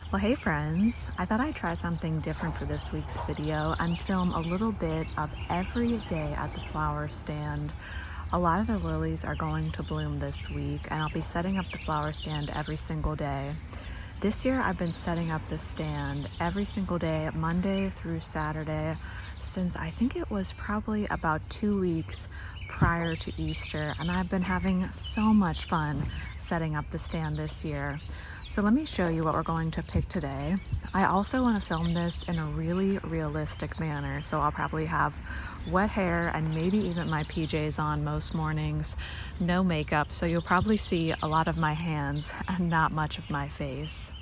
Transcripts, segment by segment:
Well, hey friends, I thought I'd try something different for this week's video and film a little bit of every day at the flower stand. A lot of the lilies are going to bloom this week and I'll be setting up the flower stand every single day. This year I've been setting up the stand every single day, Monday through Saturday, since I think it was probably about 2 weeks prior to Easter, and I've been having so much fun setting up the stand this year. So let me show you what we're going to pick today. I also want to film this in a really realistic manner, so I'll probably have wet hair and maybe even my PJs on most mornings, no makeup, so you'll probably see a lot of my hands and not much of my face.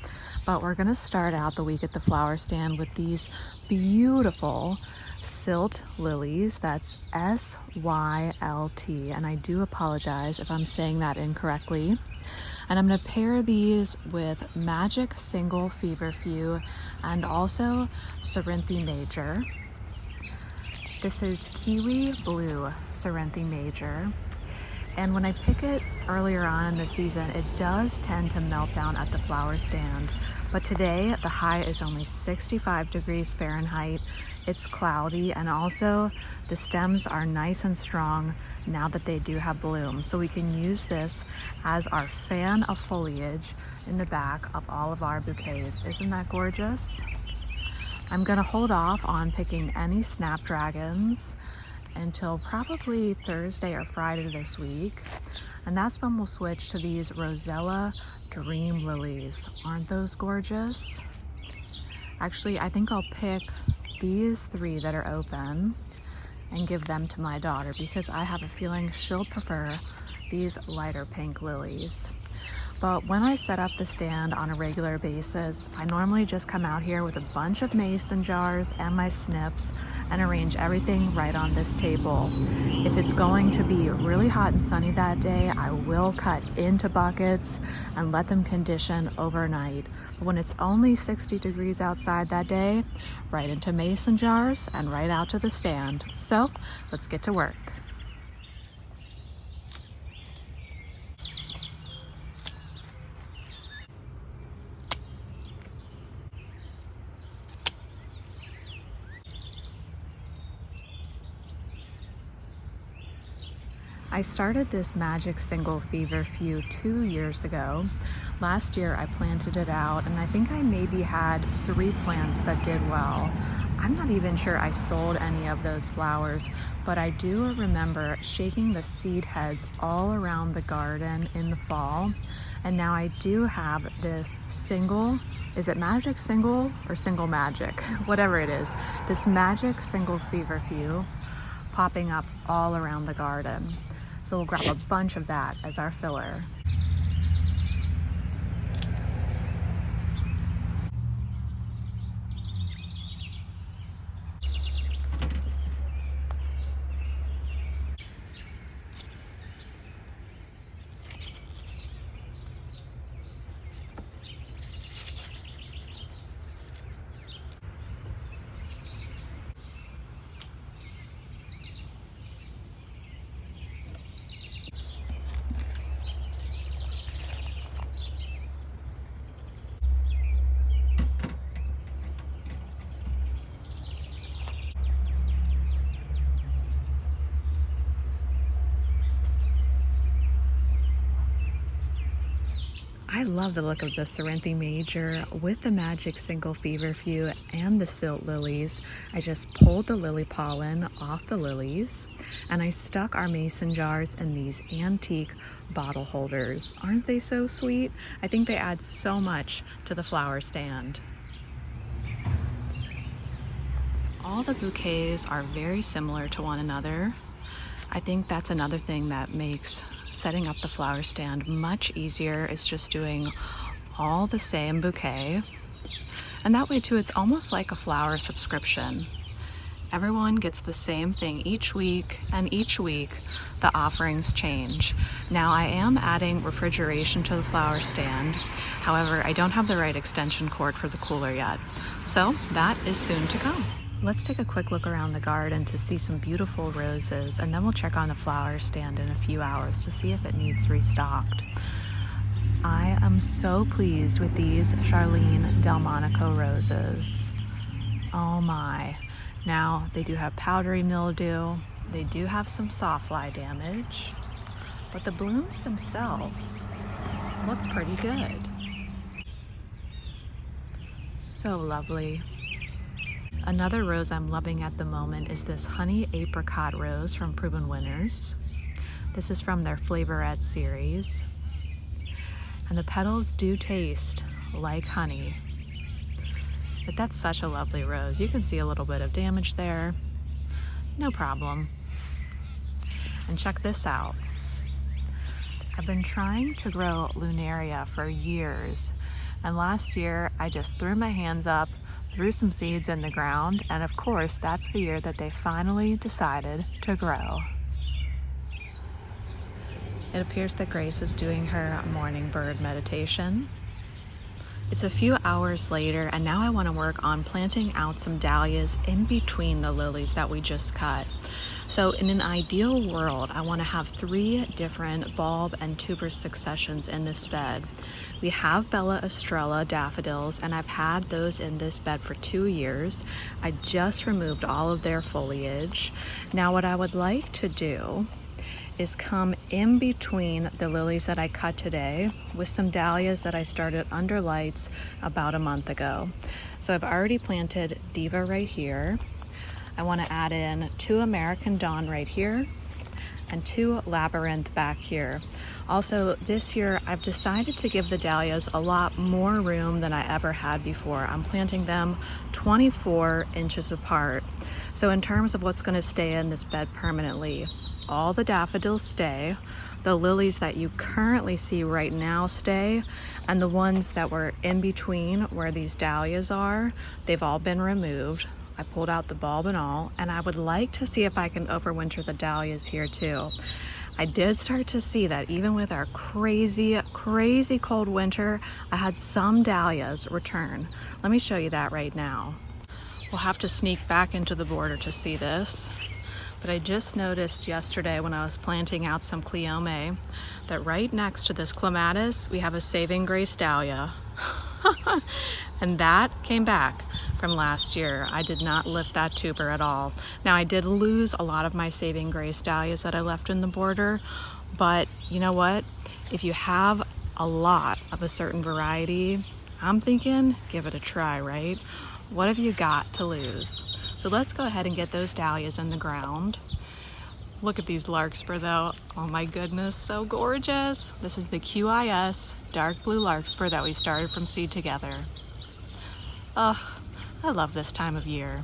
But we're going to start out the week at the flower stand with these beautiful Sylt lilies. That's S-Y-L-T, and I do apologize if I'm saying that incorrectly. And I'm going to pair these with Magic Single Feverfew and also Cerinthe Major. This is Kiwi Blue Cerinthe Major. And when I pick it earlier on in the season, it does tend to melt down at the flower stand. But today, the high is only 65 degrees Fahrenheit. It's cloudy, and also the stems are nice and strong now that they do have bloom. So we can use this as our fan of foliage in the back of all of our bouquets. Isn't that gorgeous? I'm gonna hold off on picking any snapdragons until probably Thursday or Friday this week. And that's when we'll switch to these Rosella Dream Lilies. Aren't those gorgeous? Actually, I think I'll pick these 3 that are open and give them to my daughter because I have a feeling she'll prefer these lighter pink lilies. But when I set up the stand on a regular basis, I normally just come out here with a bunch of mason jars and my snips and arrange everything right on this table. If it's going to be really hot and sunny that day, I will cut into buckets and let them condition overnight. But when it's only 60 degrees outside that day, right into mason jars and right out to the stand. So let's get to work. I started this Magic Single Feverfew 2 years ago. Last year I planted it out and I think I maybe had 3 plants that did well. I'm not even sure I sold any of those flowers, but I do remember shaking the seed heads all around the garden in the fall. And now I do have this single, is it Magic Single or Single Magic? Whatever it is, this Magic Single Feverfew popping up all around the garden. So we'll grab a bunch of that as our filler. I love the look of the Cerinthe Major with the Magic Single Feverfew and the Sylt lilies. I just pulled the lily pollen off the lilies and I stuck our mason jars in these antique bottle holders. Aren't they so sweet? I think they add so much to the flower stand. All the bouquets are very similar to one another. I think that's another thing that makes setting up the flower stand much easier. Is just doing all the same bouquet. And that way too, it's almost like a flower subscription. Everyone gets the same thing each week, and each week the offerings change. Now I am adding refrigeration to the flower stand. However, I don't have the right extension cord for the cooler yet. So that is soon to come. Let's take a quick look around the garden to see some beautiful roses, and then we'll check on the flower stand in a few hours to see if it needs restocked. I am so pleased with these Charlene Delmonico roses. Oh my. Now, they do have powdery mildew, they do have some sawfly damage, but the blooms themselves look pretty good. So lovely. Another rose I'm loving at the moment is this honey apricot rose from Proven Winners. This is from their Flavorette series. And the petals do taste like honey. But that's such a lovely rose. You can see a little bit of damage there. No problem. And check this out. I've been trying to grow Lunaria for years. And last year, I just threw my hands up, threw some seeds in the ground, and of course, that's the year that they finally decided to grow. It appears that Grace is doing her morning bird meditation. It's a few hours later, and now I want to work on planting out some dahlias in between the lilies that we just cut. So in an ideal world, I want to have 3 different bulb and tuber successions in this bed. We have Bella Estrella daffodils, and I've had those in this bed for 2 years. I just removed all of their foliage. Now what I would like to do is come in between the lilies that I cut today with some dahlias that I started under lights about a month ago. So I've already planted Diva right here. I want to add in 2 American Dawn right here and 2 Labyrinth back here. Also, this year I've decided to give the dahlias a lot more room than I ever had before. I'm planting them 24 inches apart. So in terms of what's going to stay in this bed permanently, all the daffodils stay, the lilies that you currently see right now stay, and the ones that were in between where these dahlias are, they've all been removed. I pulled out the bulb and all, and I would like to see if I can overwinter the dahlias here too. I did start to see that even with our crazy cold winter, I had some dahlias return. Let me show you that right now. We'll have to sneak back into the border to see this. But I just noticed yesterday when I was planting out some Cleome that right next to this clematis, we have a Saving Grace dahlia. And that came back from last year. I did not lift that tuber at all. Now I did lose a lot of my Saving Grace dahlias that I left in the border, but you know what? If you have a lot of a certain variety, I'm thinking give it a try, right? What have you got to lose? So let's go ahead and get those dahlias in the ground. Look at these larkspur though. Oh my goodness, so gorgeous. This is the QIS dark blue larkspur that we started from seed together. Oh, I love this time of year.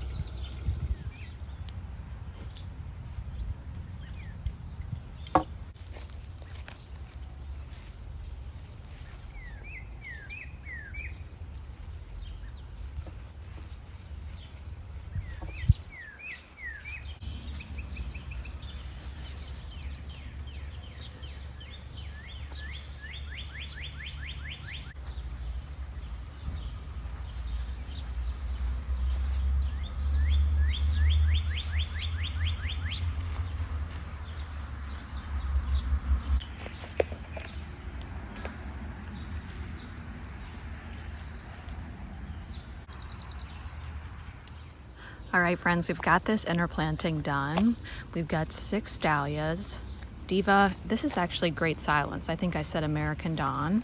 All right, friends, we've got this interplanting done. We've got 6 dahlias. Diva, this is actually Great Silence. I think I said American Dawn.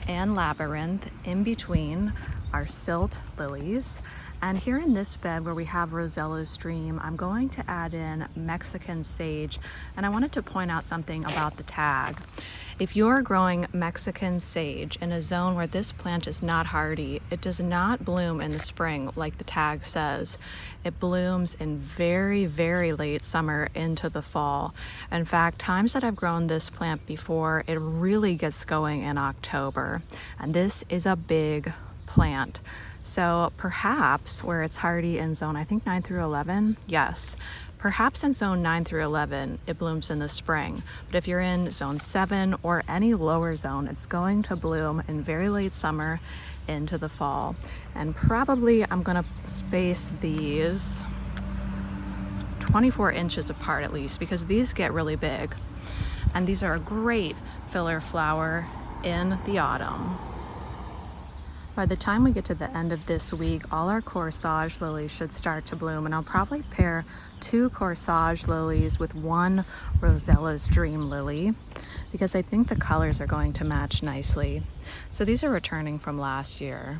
And Labyrinth in between our silt lilies. And here in this bed where we have Rosella's Dream, I'm going to add in Mexican Sage. And I wanted to point out something about the tag. If you're growing Mexican sage in a zone where this plant is not hardy, it does not bloom in the spring like the tag says. It blooms in very, very late summer into the fall. In fact, times that I've grown this plant before, it really gets going in October. And this is a big plant. So perhaps where it's hardy in zone, I think 9 through 11, yes. Perhaps in zone 9 through 11, it blooms in the spring. But if you're in zone 7 or any lower zone, it's going to bloom in very late summer into the fall. And probably I'm gonna space these 24 inches apart at least, because these get really big. And these are a great filler flower in the autumn. By the time we get to the end of this week, all our corsage lilies should start to bloom, and I'll probably pair 2 corsage lilies with 1 Rosella's Dream lily because I think the colors are going to match nicely. So these are returning from last year,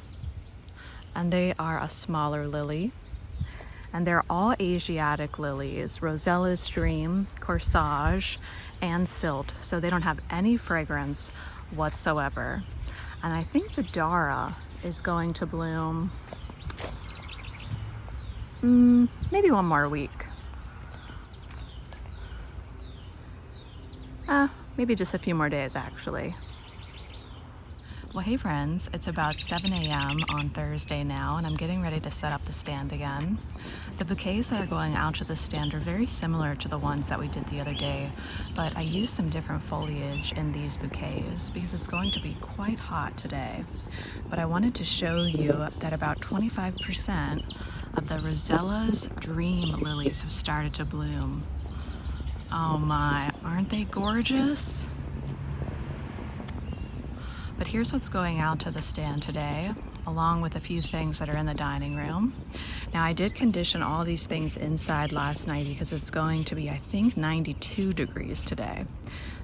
and they are a smaller lily, and they're all Asiatic lilies, Rosella's Dream, corsage, and silt, so they don't have any fragrance whatsoever. And I think the Dara is going to bloom maybe 1 more week. Maybe just a few more days actually. Well, hey friends, it's about 7 a.m. on Thursday now, and I'm getting ready to set up the stand again. The bouquets that are going out to the stand are very similar to the ones that we did the other day, but I used some different foliage in these bouquets because it's going to be quite hot today. But I wanted to show you that about 25% of the Rosella's Dream lilies have started to bloom. Oh my, aren't they gorgeous? But here's what's going out to the stand today, along with a few things that are in the dining room. Now, I did condition all these things inside last night because it's going to be, I think, 92 degrees today.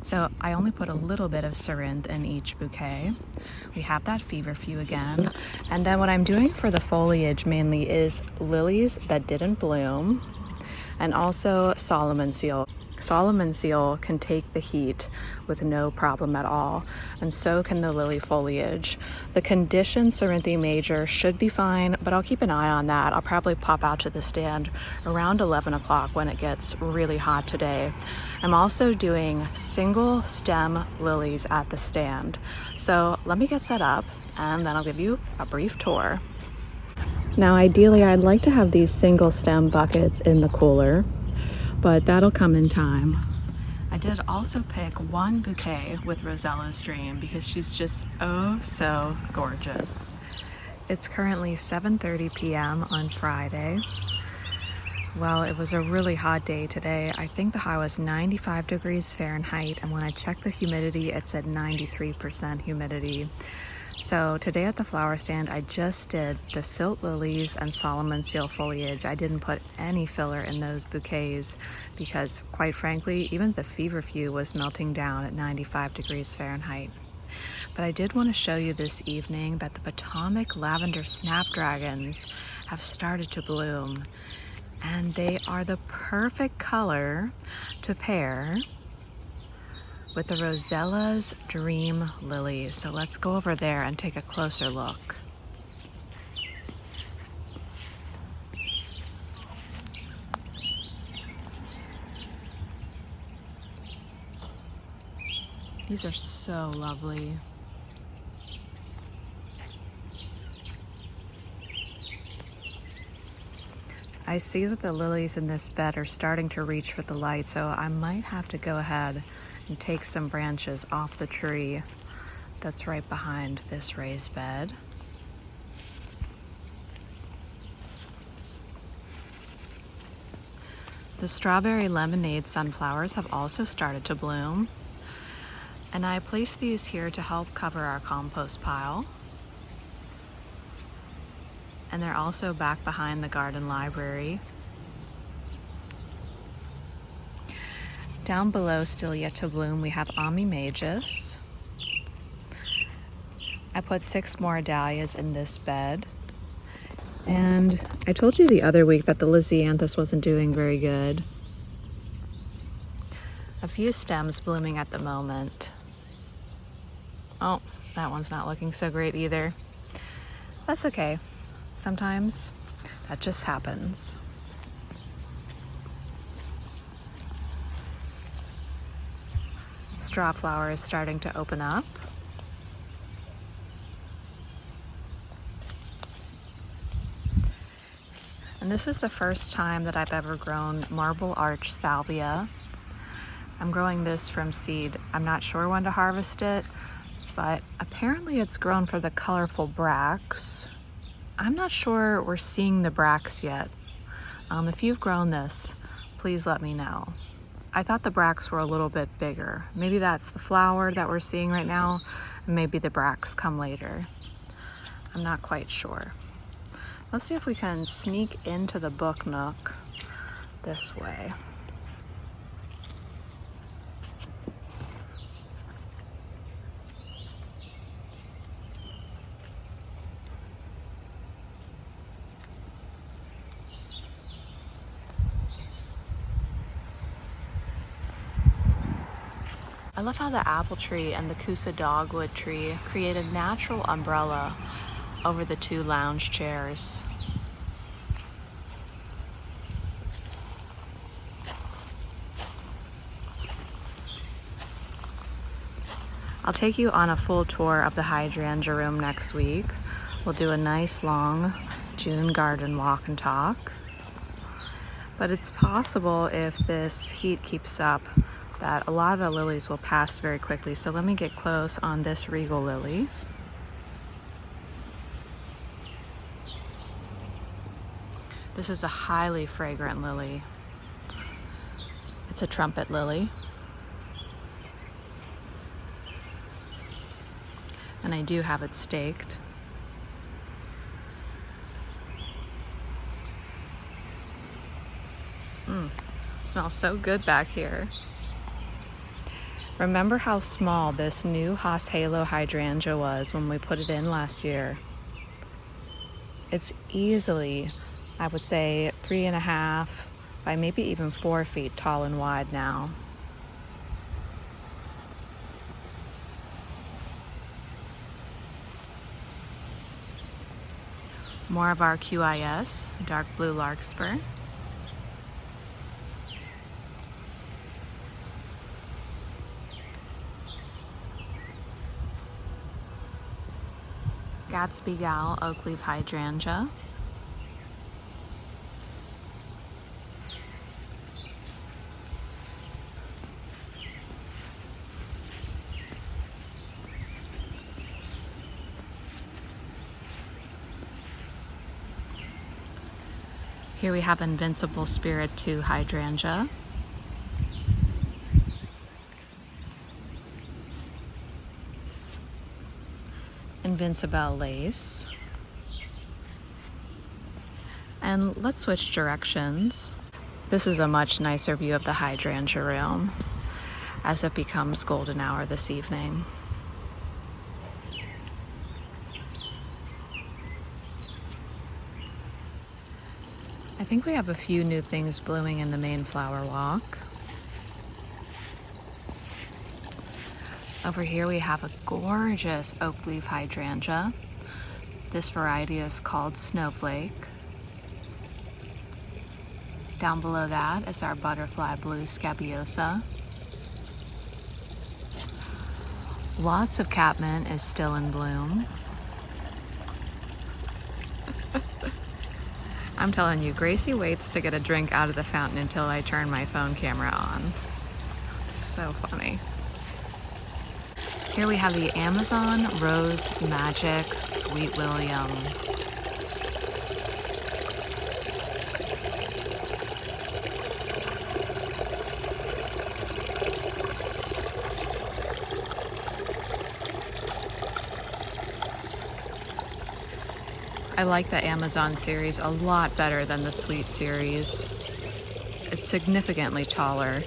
So I only put a little bit of Cerinthe in each bouquet. We have that feverfew again. And then what I'm doing for the foliage mainly is lilies that didn't bloom, and also Solomon seal. Solomon seal can take the heat with no problem at all, and so can the lily foliage. The conditioned Cerinthe major should be fine, but I'll keep an eye on that. I'll probably pop out to the stand around 11 o'clock when it gets really hot today. I'm also doing single stem lilies at the stand. So let me get set up and then I'll give you a brief tour. Now ideally I'd like to have these single stem buckets in the cooler, but that'll come in time. I did also pick 1 bouquet with Rosella's Dream because she's just oh so gorgeous. It's currently 7:30 p.m. on Friday. Well, it was a really hot day today. I think the high was 95 degrees Fahrenheit, and when I checked the humidity, it said 93% humidity. So today at the flower stand, I just did the silt lilies and Solomon seal foliage. I didn't put any filler in those bouquets because, quite frankly, even the feverfew was melting down at 95 degrees Fahrenheit. But I did want to show you this evening that the Potomac lavender snapdragons have started to bloom, and they are the perfect color to pair with the Rosella's Dream lilies. So let's go over there and take a closer look. These are so lovely. I see that the lilies in this bed are starting to reach for the light, so I might have to go ahead and take some branches off the tree that's right behind this raised bed. The strawberry lemonade sunflowers have also started to bloom, and I placed these here to help cover our compost pile. And they're also back behind the garden library. Down below, still yet to bloom, we have Ami Magus. I put 6 more dahlias in this bed. And I told you the other week that the Lysianthus wasn't doing very good. A few stems blooming at the moment. Oh, that one's not looking so great either. That's okay. Sometimes that just happens. Straw flower is starting to open up. And this is the first time that I've ever grown marble arch salvia. I'm growing this from seed. I'm not sure when to harvest it, but apparently it's grown for the colorful bracts. I'm not sure we're seeing the bracts yet. If you've grown this, please let me know. I thought the bracts were a little bit bigger. Maybe that's the flower that we're seeing right now, Maybe the bracts come later. I'm not quite sure. Let's see if we can sneak into the book nook this way. I love how the apple tree and the Kusa dogwood tree create a natural umbrella over the two lounge chairs. I'll take you on a full tour of the hydrangea room next week. We'll do a nice long June garden walk and talk. But it's possible, if this heat keeps up, that a lot of the lilies will pass very quickly. So let me get close on this regal lily. This is a highly fragrant lily. It's a trumpet lily. And I do have it staked. It smells so good back here. Remember how small this new Haas Halo hydrangea was when we put it in last year? It's easily, I would say, 3.5 by maybe even 4 feet tall and wide now. More of our QIS, dark blue larkspur. Gatsby Gal oak leaf hydrangea. Here we have Invincible Spirit 2 hydrangea. Invincible lace. And let's switch directions. This is a much nicer view of the hydrangea room as it becomes golden hour this evening. I think we have a few new things blooming in the main flower walk. Over here we have a gorgeous oak leaf hydrangea. This variety is called Snowflake. Down below that is our butterfly blue scabiosa. Lots of catmint is still in bloom. I'm telling you, Gracie waits to get a drink out of the fountain until I turn my phone camera on. So funny. Here we have the Amazon Rose Magic Sweet William. I like the Amazon series a lot better than the Sweet series. It's significantly taller.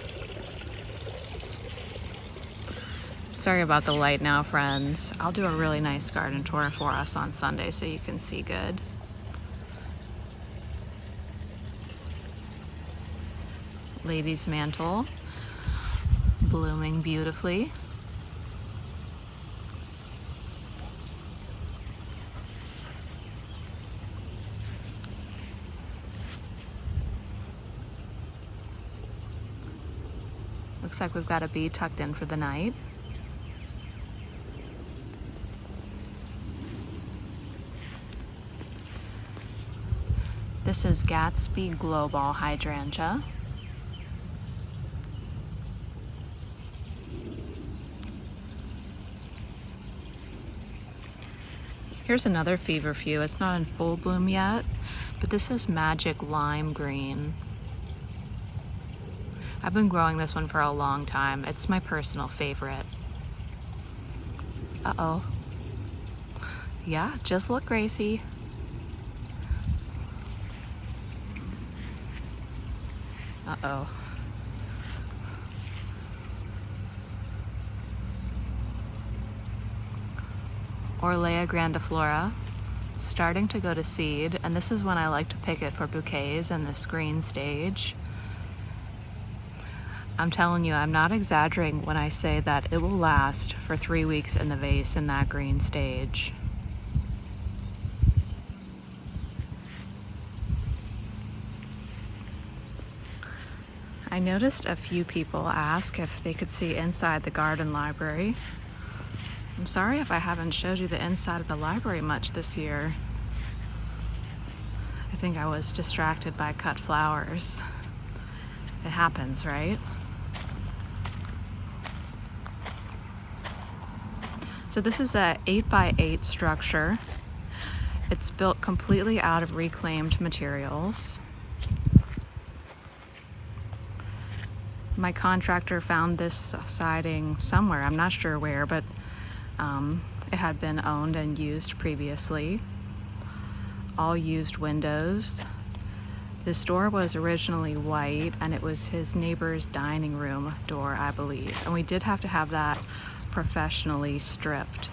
Sorry about the light now, friends. I'll do a really nice garden tour for us on Sunday so you can see good. Lady's Mantle, blooming beautifully. Looks like we've got a bee tucked in for the night. This is Gatsby Global Hydrangea. Here's another feverfew. It's not in full bloom yet, but this is Magic Lime Green. I've been growing this one for a long time. It's my personal favorite. Uh-oh. Yeah, just look, Gracie. Uh-oh. Orlea grandiflora, starting to go to seed, and this is when I like to pick it for bouquets in this green stage. I'm telling you, I'm not exaggerating when I say that it will last for 3 weeks in the vase in that green stage. I noticed a few people ask if they could see inside the garden library. I'm sorry if I haven't showed you the inside of the library much this year. I think I was distracted by cut flowers. It happens, right? So this is a 8x8 structure. It's built completely out of reclaimed materials. My contractor found this siding somewhere, I'm not sure where, but it had been owned and used previously. All used windows. This door was originally white, and it was his neighbor's dining room door, I believe. And we did have to have that professionally stripped.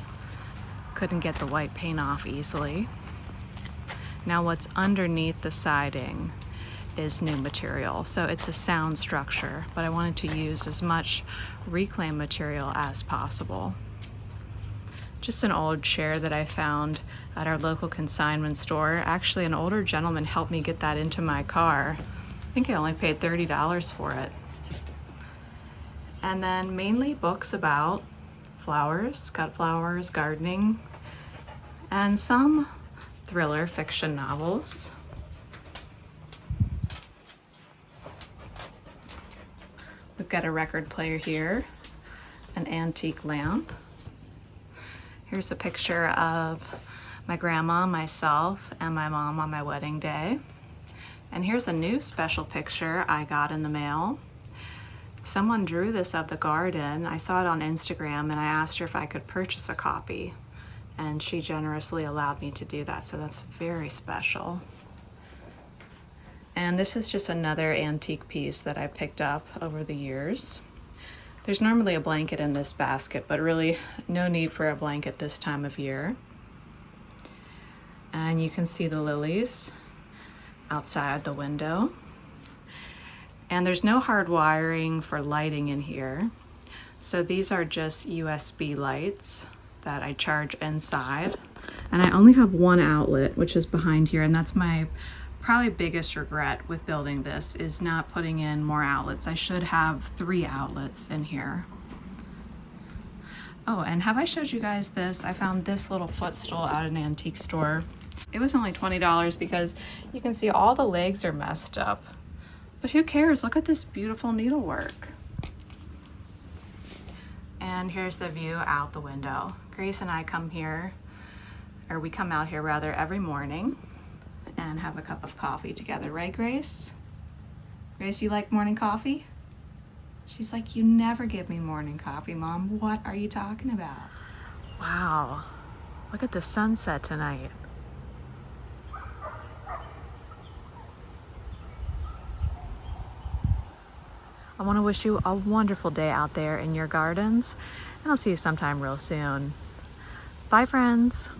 Couldn't get the white paint off easily. Now what's underneath the siding is new material. So it's a sound structure, but I wanted to use as much reclaimed material as possible. Just an old chair that I found at our local consignment store. Actually, an older gentleman helped me get that into my car. I think I only paid $30 for it. And then mainly books about flowers, cut flowers, gardening, and some thriller fiction novels. We've got a record player here, an antique lamp. Here's a picture of my grandma, myself, and my mom on my wedding day. And here's a new special picture I got in the mail. Someone drew this of the garden. I saw it on Instagram and I asked her if I could purchase a copy. And she generously allowed me to do that, so that's very special. And this is just another antique piece that I picked up over the years. There's normally a blanket in this basket, but really no need for a blanket this time of year. And you can see the lilies outside the window. And there's no hard wiring for lighting in here. So these are just USB lights that I charge inside. And I only have one outlet, which is behind here, and that's my probably biggest regret with building this, is not putting in more outlets. I should have 3 outlets in here. Oh, and have I showed you guys this? I found this little footstool at an antique store. It was only $20 because you can see all the legs are messed up. But who cares? Look at this beautiful needlework. And here's the view out the window. Grace and I come here, or we come out here rather, every morning and have a cup of coffee together, right, Grace? Grace, you like morning coffee? She's like, you never give me morning coffee, Mom. What are you talking about? Wow, look at the sunset tonight. I want to wish you a wonderful day out there in your gardens, and I'll see you sometime real soon. Bye, friends.